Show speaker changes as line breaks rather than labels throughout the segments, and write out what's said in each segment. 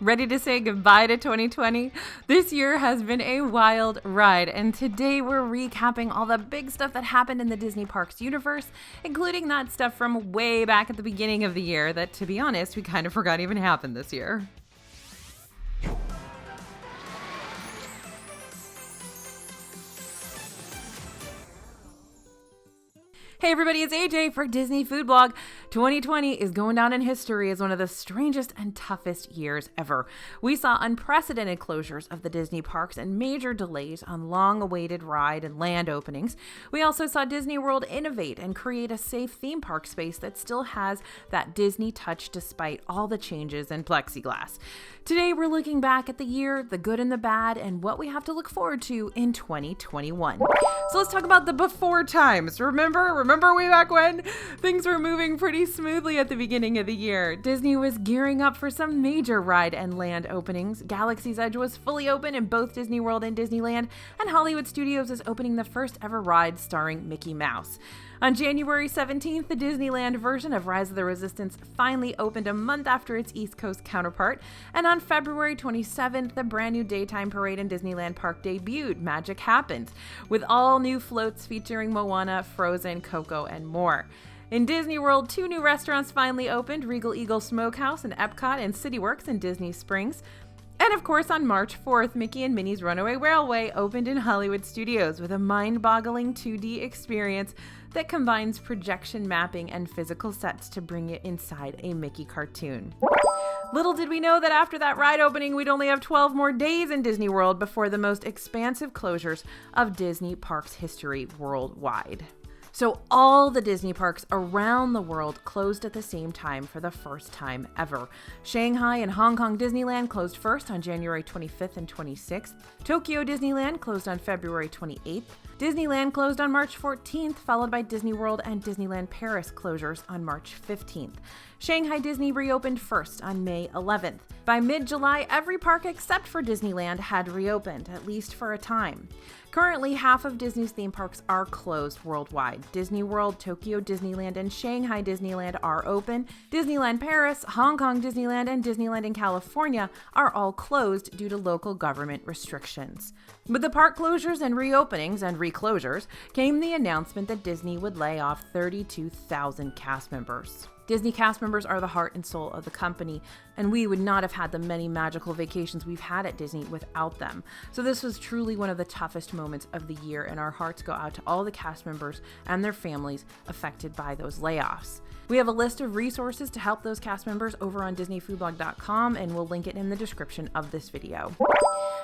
Ready to say goodbye to 2020? This year has been a wild ride, and today we're recapping all the big stuff that happened in the Disney Parks universe, including that stuff from way back at the beginning of the year that, to be honest, we kind of forgot even happened this year. Hey everybody, it's AJ for Disney Food Blog. 2020 is going down in history as one of the strangest and toughest years ever. We saw unprecedented closures of the Disney parks and major delays on long-awaited ride and land openings. We also saw Disney World innovate and create a safe theme park space that still has that Disney touch despite all the changes in plexiglass. Today we're looking back at the year, the good and the bad, and what we have to look forward to in 2021. So let's talk about the before times. Remember way back when things were moving pretty smoothly at the beginning of the year. Disney was gearing up for some major ride and land openings. Galaxy's Edge was fully open in both Disney World and Disneyland, and Hollywood Studios is opening the first ever ride starring Mickey Mouse. On January 17th, the Disneyland version of Rise of the Resistance finally opened a month after its East Coast counterpart, and on February 27th, the brand new daytime parade in Disneyland Park debuted, Magic Happens, with all new floats featuring Moana, Frozen, Coco, and more. In Disney World, 2 new restaurants finally opened, Regal Eagle Smokehouse in Epcot and CityWorks in Disney Springs. And of course, on March 4th, Mickey and Minnie's Runaway Railway opened in Hollywood Studios with a mind-boggling 2D experience that combines projection mapping and physical sets to bring it inside a Mickey cartoon. Little did we know that after that ride opening, we'd only have 12 more days in Disney World before the most expansive closures of Disney Parks history worldwide. So all the Disney parks around the world closed at the same time for the first time ever. Shanghai and Hong Kong Disneyland closed first on January 25th and 26th. Tokyo Disneyland closed on February 28th. Disneyland closed on March 14th, followed by Disney World and Disneyland Paris closures on March 15th. Shanghai Disney reopened first on May 11th. By mid-July, every park except for Disneyland had reopened, at least for a time. Currently, half of Disney's theme parks are closed worldwide. Disney World, Tokyo Disneyland, and Shanghai Disneyland are open. Disneyland Paris, Hong Kong Disneyland, and Disneyland in California are all closed due to local government restrictions. With the park closures and reopenings and reclosures came the announcement that Disney would lay off 32,000 cast members. Disney cast members are the heart and soul of the company, and we would not have had the many magical vacations we've had at Disney without them. So this was truly one of the toughest moments of the year, and our hearts go out to all the cast members and their families affected by those layoffs. We have a list of resources to help those cast members over on DisneyFoodblog.com, and we'll link it in the description of this video.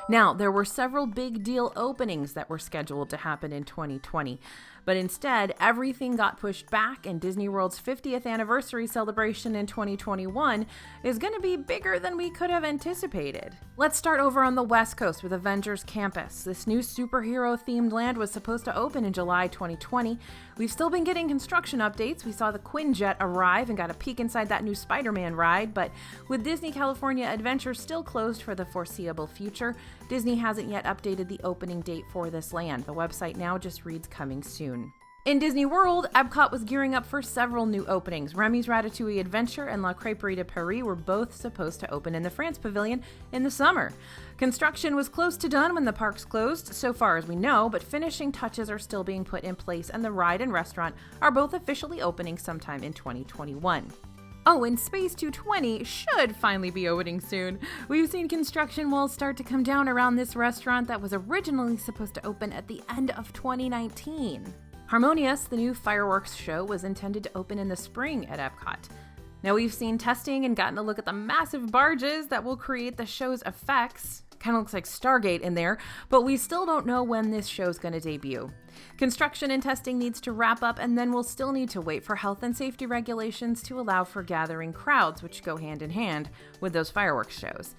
Now, there were several big deal openings that were scheduled to happen in 2020, but instead, everything got pushed back, and Disney World's 50th anniversary celebration in 2021 is going to be bigger than we could have anticipated. Let's start over on the West Coast with Avengers Campus. This new superhero-themed land was supposed to open in July 2020. We've still been getting construction updates. We saw the Quinjet arrive and got a peek inside that new Spider-Man ride, but with Disney California Adventure still closed for the foreseeable future, Disney hasn't yet updated the opening date for this land. The website now just reads coming soon. In Disney World, Epcot was gearing up for several new openings. Remy's Ratatouille Adventure and La Crêperie de Paris were both supposed to open in the France Pavilion in the summer. Construction was close to done when the parks closed, so far as we know, but finishing touches are still being put in place, and the ride and restaurant are both officially opening sometime in 2021. Oh, and Space 220 should finally be opening soon. We've seen construction walls start to come down around this restaurant that was originally supposed to open at the end of 2019. Harmonious, the new fireworks show, was intended to open in the spring at Epcot. Now we've seen testing and gotten a look at the massive barges that will create the show's effects. Kind of looks like Stargate in there, but we still don't know when this show's going to debut. Construction and testing needs to wrap up, and then we'll still need to wait for health and safety regulations to allow for gathering crowds, which go hand in hand with those fireworks shows.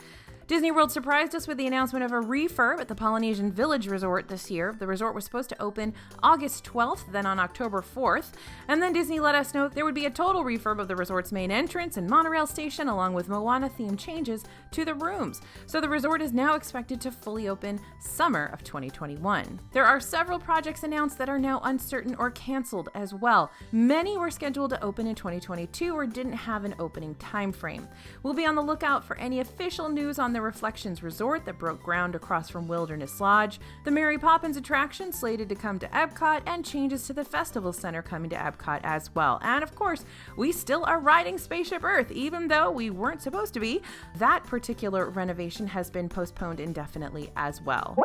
Disney World surprised us with the announcement of a refurb at the Polynesian Village Resort this year. The resort was supposed to open August 12th, then on October 4th, and then Disney let us know there would be a total refurb of the resort's main entrance and monorail station, along with Moana-themed changes to the rooms. So the resort is now expected to fully open summer of 2021. There are several projects announced that are now uncertain or canceled as well. Many were scheduled to open in 2022 or didn't have an opening time frame. We'll be on the lookout for any official news on the Reflections Resort that broke ground across from Wilderness Lodge, the Mary Poppins attraction slated to come to Epcot, and changes to the Festival Center coming to Epcot as well. And of course, we still are riding Spaceship Earth, even though we weren't supposed to be. That particular renovation has been postponed indefinitely as well.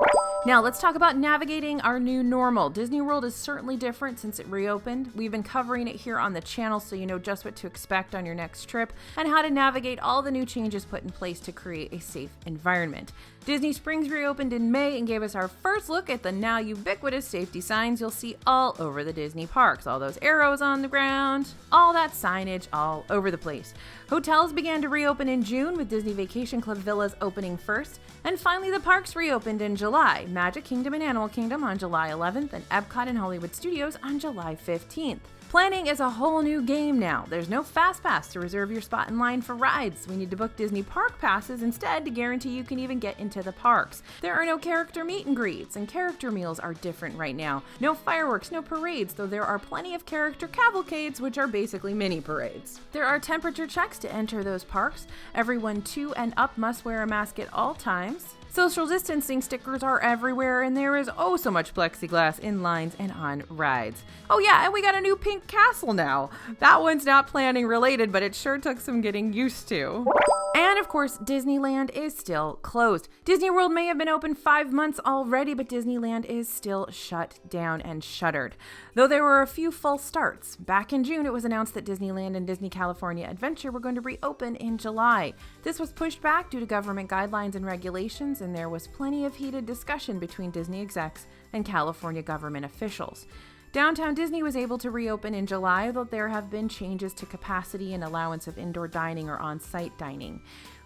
Now let's talk about navigating our new normal. Disney World is certainly different since it reopened. We've been covering it here on the channel so you know just what to expect on your next trip and how to navigate all the new changes put in place to create a safe environment. Disney Springs reopened in May and gave us our first look at the now ubiquitous safety signs you'll see all over the Disney parks. All those arrows on the ground, all that signage all over the place. Hotels began to reopen in June, with Disney Vacation Club villas opening first. And finally, the parks reopened in July. Magic Kingdom and Animal Kingdom on July 11th, and Epcot and Hollywood Studios on July 15th. Planning is a whole new game now. There's no fast pass to reserve your spot in line for rides. We need to book Disney park passes instead to guarantee you can even get into the parks. There are no character meet and greets, and character meals are different right now. No fireworks, no parades, though there are plenty of character cavalcades, which are basically mini parades. There are temperature checks to enter those parks. Everyone 2 and up must wear a mask at all times. Social distancing stickers are everywhere, and there is oh so much plexiglass in lines and on rides. Oh yeah, and we got a new pink castle now. That one's not planning related, but it sure took some getting used to. And of course, Disneyland is still closed. Disney World may have been open 5 months already, but Disneyland is still shut down and shuttered. Though there were a few false starts. Back in June, it was announced that Disneyland and Disney California Adventure were going to reopen in July. This was pushed back due to government guidelines and regulations, and there was plenty of heated discussion between Disney execs and California government officials. Downtown Disney was able to reopen in July, though there have been changes to capacity and allowance of indoor dining or on-site dining.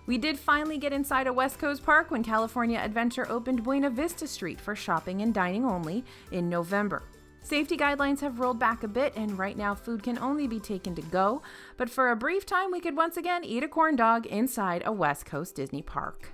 We did finally get inside a West Coast park when California Adventure opened Buena Vista Street for shopping and dining only in November. Safety guidelines have rolled back a bit, and right now food can only be taken to go, but for a brief time we could once again eat a corn dog inside a West Coast Disney park.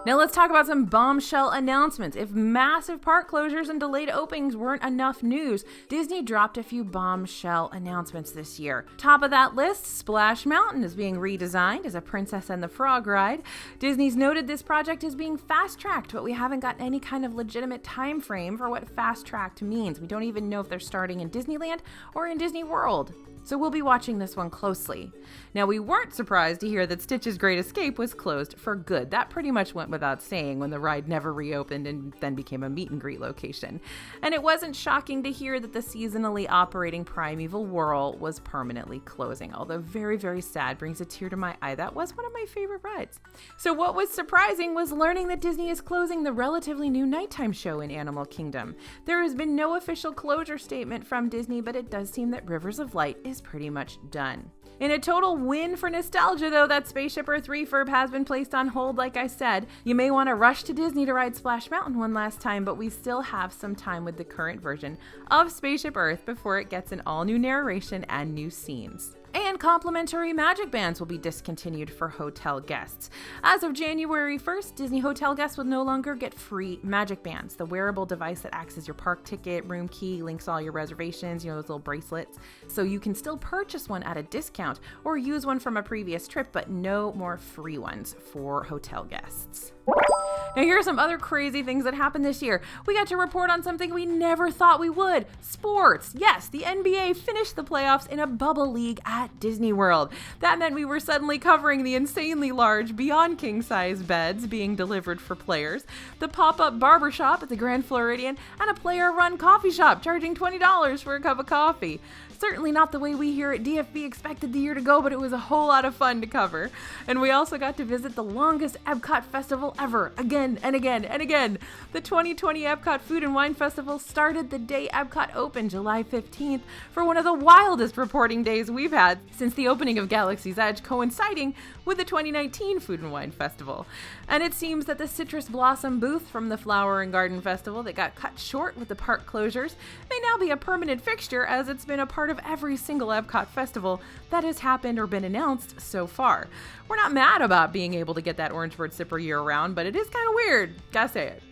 Now let's talk about some bombshell announcements. If massive park closures and delayed openings weren't enough news, Disney dropped a few bombshell announcements this year. Top of that list, Splash Mountain is being redesigned as a Princess and the Frog ride. Disney's noted this project is being fast-tracked, but we haven't gotten any kind of legitimate time frame for what fast-tracked means. We don't even know if they're starting in Disneyland or in Disney World. So we'll be watching this one closely. Now, we weren't surprised to hear that Stitch's Great Escape was closed for good. That pretty much went without saying when the ride never reopened and then became a meet and greet location. And it wasn't shocking to hear that the seasonally operating Primeval Whirl was permanently closing, although very, very sad, brings a tear to my eye. That was one of my favorite rides. So what was surprising was learning that Disney is closing the relatively new nighttime show in Animal Kingdom. There has been no official closure statement from Disney, but it does seem that Rivers of Light is pretty much done. In a total win for nostalgia, though, that Spaceship Earth refurb has been placed on hold, like I said. You may want to rush to Disney to ride Splash Mountain one last time, but we still have some time with the current version of Spaceship Earth before it gets an all-new narration and new scenes. And complimentary magic bands will be discontinued for hotel guests. As of January 1st, Disney hotel guests will no longer get free magic bands, the wearable device that acts as your park ticket, room key, links all your reservations, those little bracelets. So you can still purchase one at a discount or use one from a previous trip, but no more free ones for hotel guests. Now here are some other crazy things that happened this year. We got to report on something we never thought we would. Sports. Yes, the NBA finished the playoffs in a bubble league at Disney World. That meant we were suddenly covering the insanely large, beyond king-size beds being delivered for players, the pop-up barbershop at the Grand Floridian, and a player-run coffee shop charging $20 for a cup of coffee. certainly not the way we here at DFB expected the year to go, but it was a whole lot of fun to cover. And we also got to visit the longest Epcot festival ever, again and again and again. The 2020 Epcot Food and Wine Festival started the day Epcot opened, July 15th, for one of the wildest reporting days we've had since the opening of Galaxy's Edge, coinciding with the 2019 Food and Wine Festival. And it seems that the citrus blossom booth from the Flower and Garden Festival that got cut short with the park closures may now be a permanent fixture, as it's been a part of every single Epcot festival that has happened or been announced so far. We're not mad about being able to get that orange bird sipper year round, but it is kind of weird, gotta say it.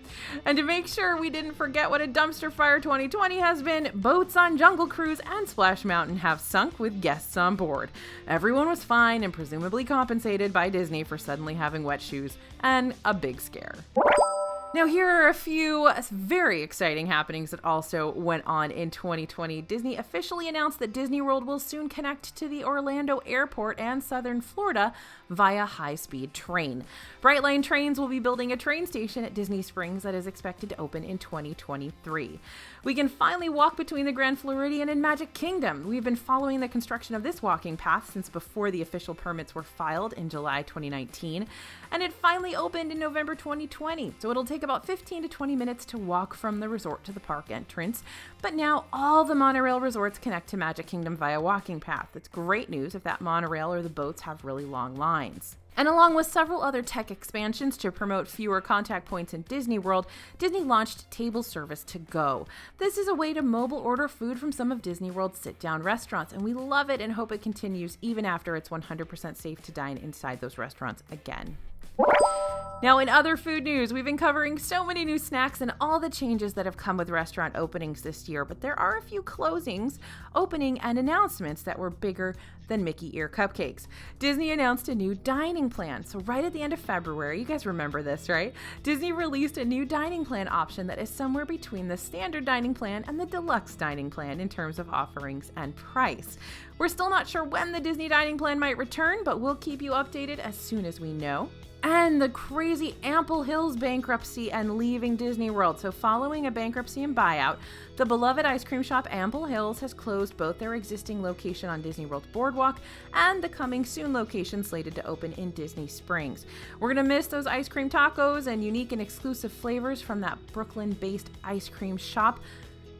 And to make sure we didn't forget what a dumpster fire 2020 has been, boats on Jungle Cruise and Splash Mountain have sunk with guests on board. Everyone was fine and presumably compensated by Disney for suddenly having wet shoes and a big scare. Now, here are a few very exciting happenings that also went on in 2020. Disney officially announced that Disney World will soon connect to the Orlando Airport and Southern Florida via high-speed train. Brightline Trains will be building a train station at Disney Springs that is expected to open in 2023. We can finally walk between the Grand Floridian and Magic Kingdom. We've been following the construction of this walking path since before the official permits were filed in July 2019, and it finally opened in November 2020, so it'll take about 15 to 20 minutes to walk from the resort to the park entrance. But now all the monorail resorts connect to Magic Kingdom via walking path. That's great news if that monorail or the boats have really long lines. And along with several other tech expansions to promote fewer contact points in Disney World, Disney launched Table Service to Go. This is a way to mobile order food from some of Disney World's sit-down restaurants, and we love it and hope it continues even after it's 100% safe to dine inside those restaurants again. Now, in other food news, we've been covering so many new snacks and all the changes that have come with restaurant openings this year, but there are a few closings, opening, and announcements that were bigger than Mickey ear cupcakes. Disney announced a new dining plan. So right at the end of February, you guys remember this, right? Disney released a new dining plan option that is somewhere between the standard dining plan and the deluxe dining plan in terms of offerings and price. We're still not sure when the Disney dining plan might return, but we'll keep you updated as soon as we know. And the crazy Ample Hills bankruptcy and leaving Disney World. So following a bankruptcy and buyout, the beloved ice cream shop Ample Hills has closed both their existing location on Disney World's Boardwalk and the coming soon location slated to open in Disney Springs. We're going to miss those ice cream tacos and unique and exclusive flavors from that Brooklyn-based ice cream shop,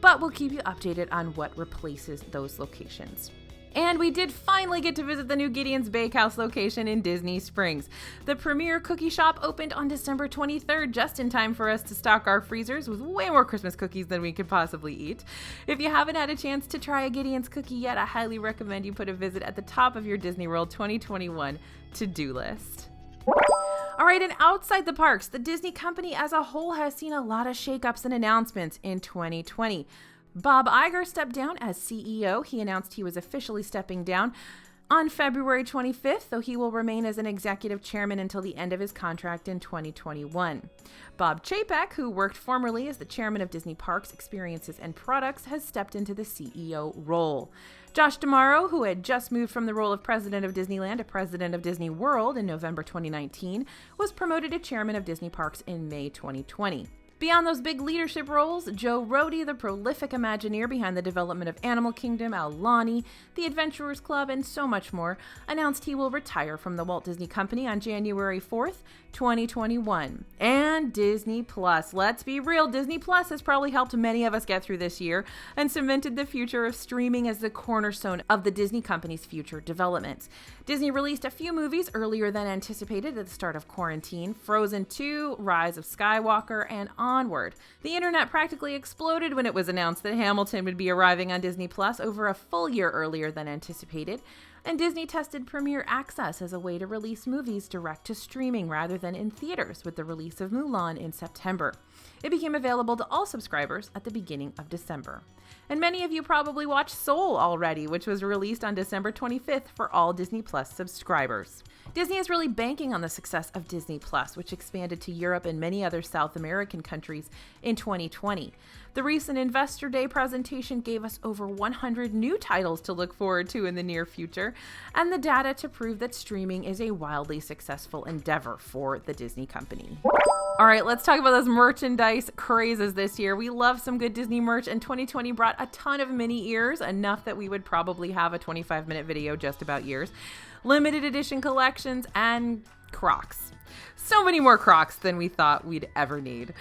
but we'll keep you updated on what replaces those locations. And we did finally get to visit the new Gideon's Bakehouse location in Disney Springs. The premier cookie shop opened on December 23rd, just in time for us to stock our freezers with way more Christmas cookies than we could possibly eat. If you haven't had a chance to try a Gideon's cookie yet, I highly recommend you put a visit at the top of your Disney World 2021 to-do list. All right, and outside the parks, the Disney company as a whole has seen a lot of shakeups and announcements in 2020. Bob Iger stepped down as CEO. He announced he was officially stepping down on February 25th, though he will remain as an executive chairman until the end of his contract in 2021. Bob Chapek, who worked formerly as the chairman of Disney Parks, Experiences, and Products, has stepped into the CEO role. Josh D'Amaro, who had just moved from the role of president of Disneyland to president of Disney World in November 2019, was promoted to chairman of Disney Parks in May 2020. Beyond those big leadership roles, Joe Rohde, the prolific Imagineer behind the development of Animal Kingdom, Aulani, The Adventurers Club, and so much more, announced he will retire from the Walt Disney Company on January 4th, 2021. And Disney Plus. Let's be real, Disney Plus has probably helped many of us get through this year and cemented the future of streaming as the cornerstone of the Disney Company's future developments. Disney released a few movies earlier than anticipated at the start of quarantine: Frozen 2, Rise of Skywalker, and Onward. The internet practically exploded when it was announced that Hamilton would be arriving on Disney Plus over a full year earlier than anticipated. And Disney tested Premier Access as a way to release movies direct to streaming rather than in theaters with the release of Mulan in September. It became available to all subscribers at the beginning of December. And many of you probably watched Soul already, which was released on December 25th for all Disney Plus subscribers. Disney is really banking on the success of Disney Plus, which expanded to Europe and many other South American countries in 2020. The recent Investor Day presentation gave us over 100 new titles to look forward to in the near future, year, and the data to prove that streaming is a wildly successful endeavor for the Disney company. All right, let's talk about those merchandise crazes this year. We love some good Disney merch, and 2020 brought a ton of mini ears, enough that we would probably have a 25-minute video just about ears, limited edition collections, and Crocs. So many more Crocs than we thought we'd ever need.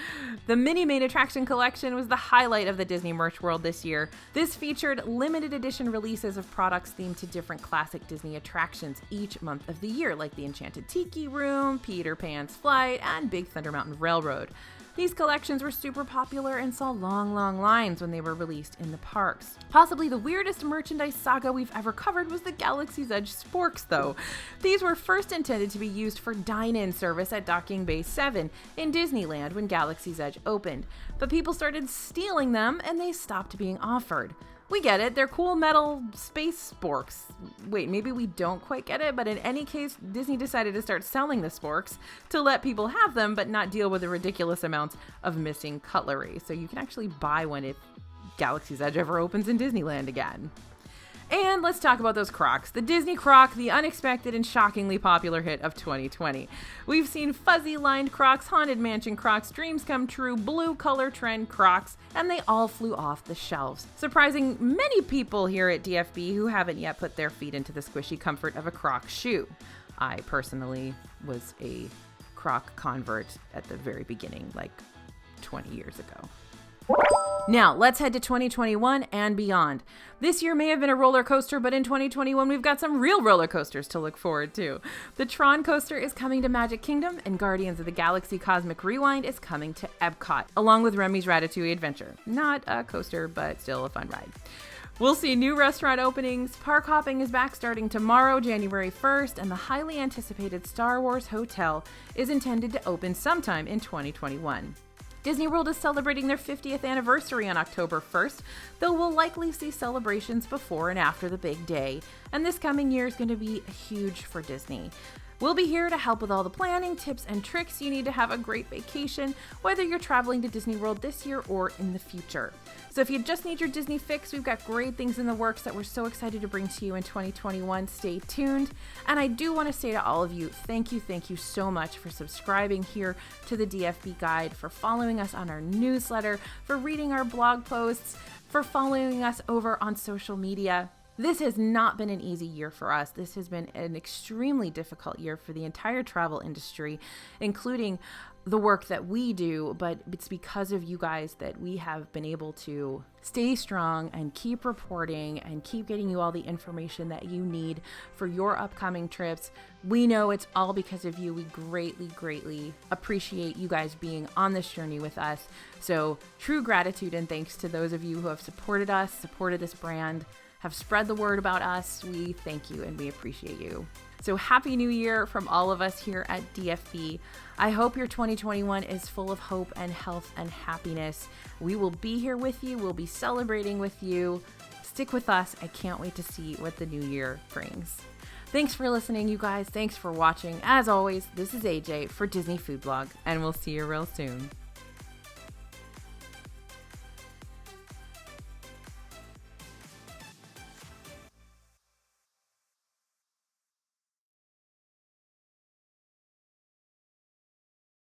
The Mini Main Attraction collection was the highlight of the Disney merch world this year. This featured limited edition releases of products themed to different classic Disney attractions each month of the year, like the Enchanted Tiki Room, Peter Pan's Flight, and Big Thunder Mountain Railroad. These collections were super popular and saw long lines when they were released in the parks. Possibly the weirdest merchandise saga we've ever covered was the Galaxy's Edge sporks, though. These were first intended to be used for dine-in service at Docking Bay 7 in Disneyland when Galaxy's Edge opened, but people started stealing them and they stopped being offered. We get it, they're cool metal space sporks. Wait, maybe we don't quite get it, but in any case, Disney decided to start selling the sporks to let people have them, but not deal with the ridiculous amounts of missing cutlery. So you can actually buy one if Galaxy's Edge ever opens in Disneyland again. And let's talk about those Crocs. The Disney Croc, the unexpected and shockingly popular hit of 2020. We've seen fuzzy-lined Crocs, Haunted Mansion Crocs, Dreams Come True, blue color trend Crocs, and they all flew off the shelves, surprising many people here at DFB who haven't yet put their feet into the squishy comfort of a Croc shoe. I personally was a Croc convert at the very beginning, like 20 years ago. Now, let's head to 2021 and beyond. This year may have been a roller coaster, but in 2021, we've got some real roller coasters to look forward to. The Tron coaster is coming to Magic Kingdom, and Guardians of the Galaxy Cosmic Rewind is coming to Epcot, along with Remy's Ratatouille Adventure. Not a coaster, but still a fun ride. We'll see new restaurant openings. Park hopping is back starting tomorrow, January 1st, and the highly anticipated Star Wars Hotel is intended to open sometime in 2021. Disney World is celebrating their 50th anniversary on October 1st, though we'll likely see celebrations before and after the big day, and this coming year is going to be huge for Disney. We'll be here to help with all the planning, tips, and tricks you need to have a great vacation, whether you're traveling to Disney World this year or in the future. So if you just need your Disney fix, we've got great things in the works that we're so excited to bring to you in 2021. Stay tuned. And I do want to say to all of you, thank you so much for subscribing here to the DFB Guide, for following us on our newsletter, for reading our blog posts, for following us over on social media. This has not been an easy year for us. This has been an extremely difficult year for the entire travel industry, including the work that we do, but it's because of you guys that we have been able to stay strong and keep reporting and keep getting you all the information that you need for your upcoming trips. We know it's all because of you. We greatly appreciate you guys being on this journey with us. So true gratitude and thanks to those of you who have supported us, supported this brand, have spread the word about us. We thank you and we appreciate you. So happy new year from all of us here at DFB. I hope your 2021 is full of hope and health and happiness. We will be here with you. We'll be celebrating with you. Stick with us. I can't wait to see what the new year brings. Thanks for listening, you guys. Thanks for watching. As always, this is AJ for Disney Food Blog, and we'll see you real soon.